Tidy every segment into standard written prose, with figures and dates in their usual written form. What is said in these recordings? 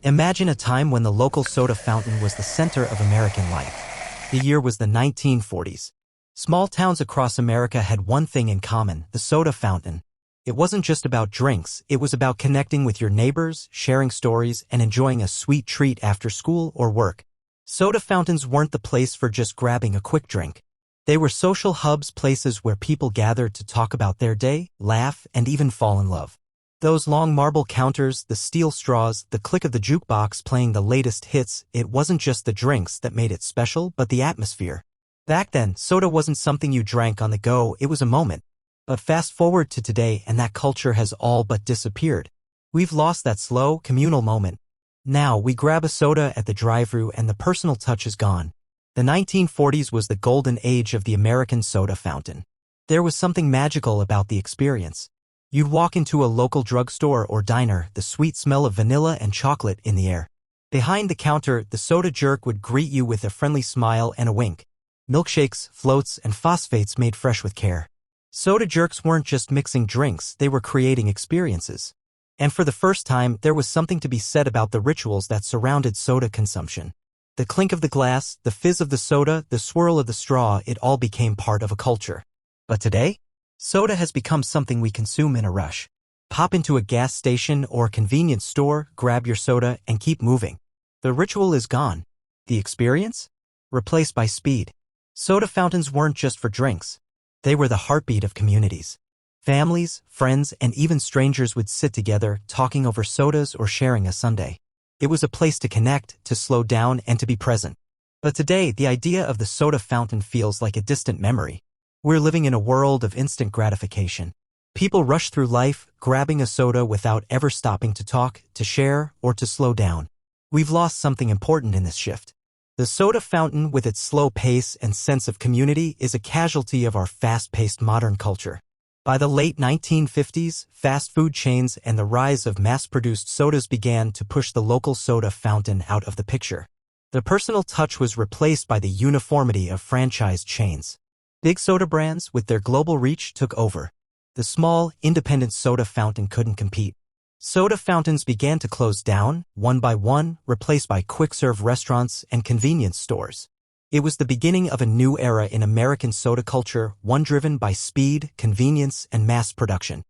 Imagine a time when the local soda fountain was the center of American life. The year was the 1940s. Small towns across America had one thing in common, the soda fountain. It wasn't just about drinks, it was about connecting with your neighbors, sharing stories, and enjoying a sweet treat after school or work. Soda fountains weren't the place for just grabbing a quick drink. They were social hubs, places where people gathered to talk about their day, laugh, and even fall in love. Those long marble counters, the steel straws, the click of the jukebox playing the latest hits, it wasn't just the drinks that made it special, but the atmosphere. Back then, soda wasn't something you drank on the go, it was a moment. But fast forward to today and that culture has all but disappeared. We've lost that slow, communal moment. Now, we grab a soda at the drive-thru and the personal touch is gone. The 1940s was the golden age of the American soda fountain. There was something magical about the experience. You'd walk into a local drugstore or diner, the sweet smell of vanilla and chocolate in the air. Behind the counter, the soda jerk would greet you with a friendly smile and a wink. Milkshakes, floats, and phosphates made fresh with care. Soda jerks weren't just mixing drinks, they were creating experiences. And for the first time, there was something to be said about the rituals that surrounded soda consumption. The clink of the glass, the fizz of the soda, the swirl of the straw, it all became part of a culture. But today, soda has become something we consume in a rush. Pop into a gas station or convenience store, grab your soda, and keep moving. The ritual is gone. The experience? Replaced by speed. Soda fountains weren't just for drinks. They were the heartbeat of communities. Families, friends, and even strangers would sit together, talking over sodas or sharing a sundae. It was a place to connect, to slow down, and to be present. But today, the idea of the soda fountain feels like a distant memory. We're living in a world of instant gratification. People rush through life, grabbing a soda without ever stopping to talk, to share, or to slow down. We've lost something important in this shift. The soda fountain, with its slow pace and sense of community, is a casualty of our fast-paced modern culture. By the late 1950s, fast food chains and the rise of mass-produced sodas began to push the local soda fountain out of the picture. The personal touch was replaced by the uniformity of franchised chains. Big soda brands, with their global reach, took over. The small, independent soda fountain couldn't compete. Soda fountains began to close down, one by one, replaced by quick-serve restaurants and convenience stores. It was the beginning of a new era in American soda culture, one driven by speed, convenience, and mass production.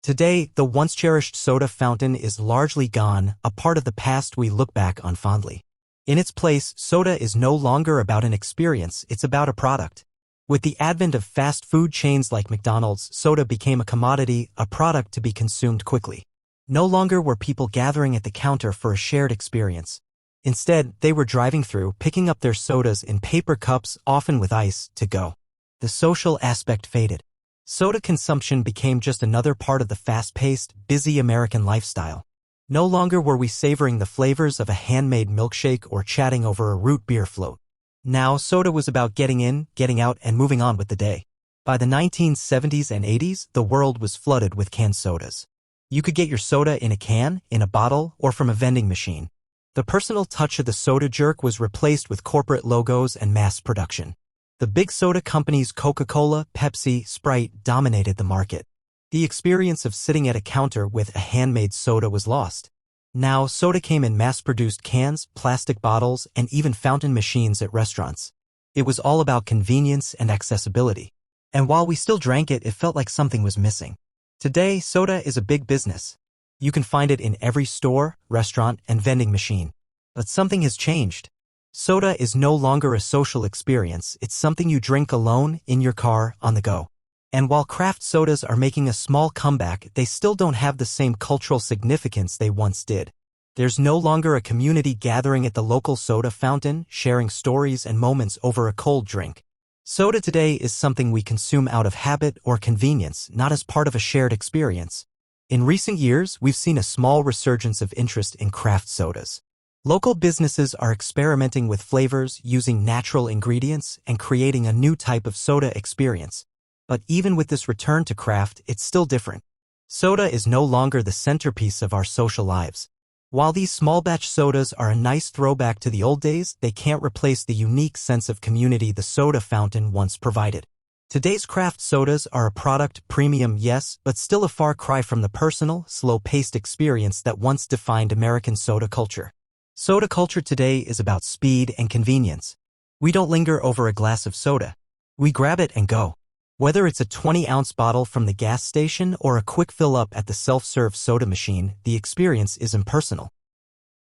Today, the once-cherished soda fountain is largely gone, a part of the past we look back on fondly. In its place, soda is no longer about an experience, it's about a product. With the advent of fast food chains like McDonald's, soda became a commodity, a product to be consumed quickly. No longer were people gathering at the counter for a shared experience. Instead, they were driving through, picking up their sodas in paper cups, often with ice, to go. The social aspect faded. Soda consumption became just another part of the fast-paced, busy American lifestyle. No longer were we savoring the flavors of a handmade milkshake or chatting over a root beer float. Now, soda was about getting in, getting out, and moving on with the day. By the 1970s and 80s, the world was flooded with canned sodas. You could get your soda in a can, in a bottle, or from a vending machine. The personal touch of the soda jerk was replaced with corporate logos and mass production. The big soda companies Coca-Cola, Pepsi, Sprite dominated the market. The experience of sitting at a counter with a handmade soda was lost. Now, soda came in mass-produced cans, plastic bottles, and even fountain machines at restaurants. It was all about convenience and accessibility. And while we still drank it, it felt like something was missing. Today, soda is a big business. You can find it in every store, restaurant, and vending machine. But something has changed. Soda is no longer a social experience, it's something you drink alone, in your car, on the go. And while craft sodas are making a small comeback, they still don't have the same cultural significance they once did. There's no longer a community gathering at the local soda fountain, sharing stories and moments over a cold drink. Soda today is something we consume out of habit or convenience, not as part of a shared experience. In recent years, we've seen a small resurgence of interest in craft sodas. Local businesses are experimenting with flavors, using natural ingredients, and creating a new type of soda experience. But even with this return to craft, it's still different. Soda is no longer the centerpiece of our social lives. While these small-batch sodas are a nice throwback to the old days, they can't replace the unique sense of community the soda fountain once provided. Today's craft sodas are a product, premium, yes, but still a far cry from the personal, slow-paced experience that once defined American soda culture. Soda culture today is about speed and convenience. We don't linger over a glass of soda. We grab it and go. Whether it's a 20-ounce bottle from the gas station or a quick fill-up at the self-serve soda machine, the experience is impersonal.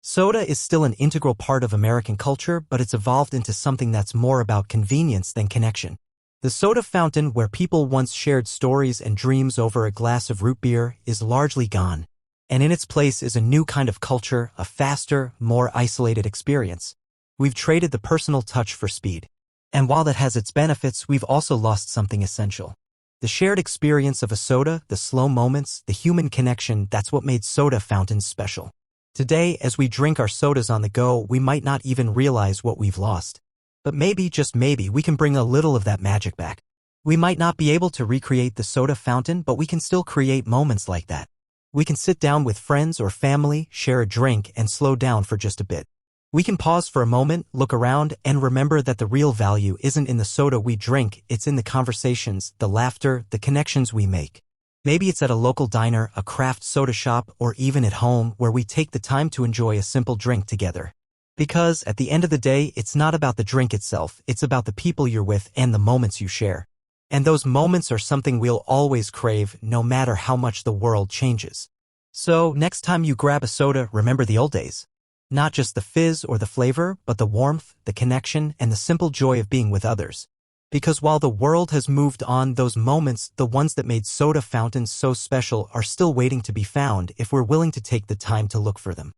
Soda is still an integral part of American culture, but it's evolved into something that's more about convenience than connection. The soda fountain where people once shared stories and dreams over a glass of root beer is largely gone. And in its place is a new kind of culture, a faster, more isolated experience. We've traded the personal touch for speed. And while that has its benefits, we've also lost something essential. The shared experience of a soda, the slow moments, the human connection, that's what made soda fountains special. Today, as we drink our sodas on the go, we might not even realize what we've lost. But maybe, just maybe, we can bring a little of that magic back. We might not be able to recreate the soda fountain, but we can still create moments like that. We can sit down with friends or family, share a drink, and slow down for just a bit. We can pause for a moment, look around, and remember that the real value isn't in the soda we drink, it's in the conversations, the laughter, the connections we make. Maybe it's at a local diner, a craft soda shop, or even at home where we take the time to enjoy a simple drink together. Because, at the end of the day, it's not about the drink itself, it's about the people you're with and the moments you share. And those moments are something we'll always crave, no matter how much the world changes. So, next time you grab a soda, remember the old days. Not just the fizz or the flavor, but the warmth, the connection, and the simple joy of being with others. Because while the world has moved on, those moments, the ones that made soda fountains so special, are still waiting to be found if we're willing to take the time to look for them.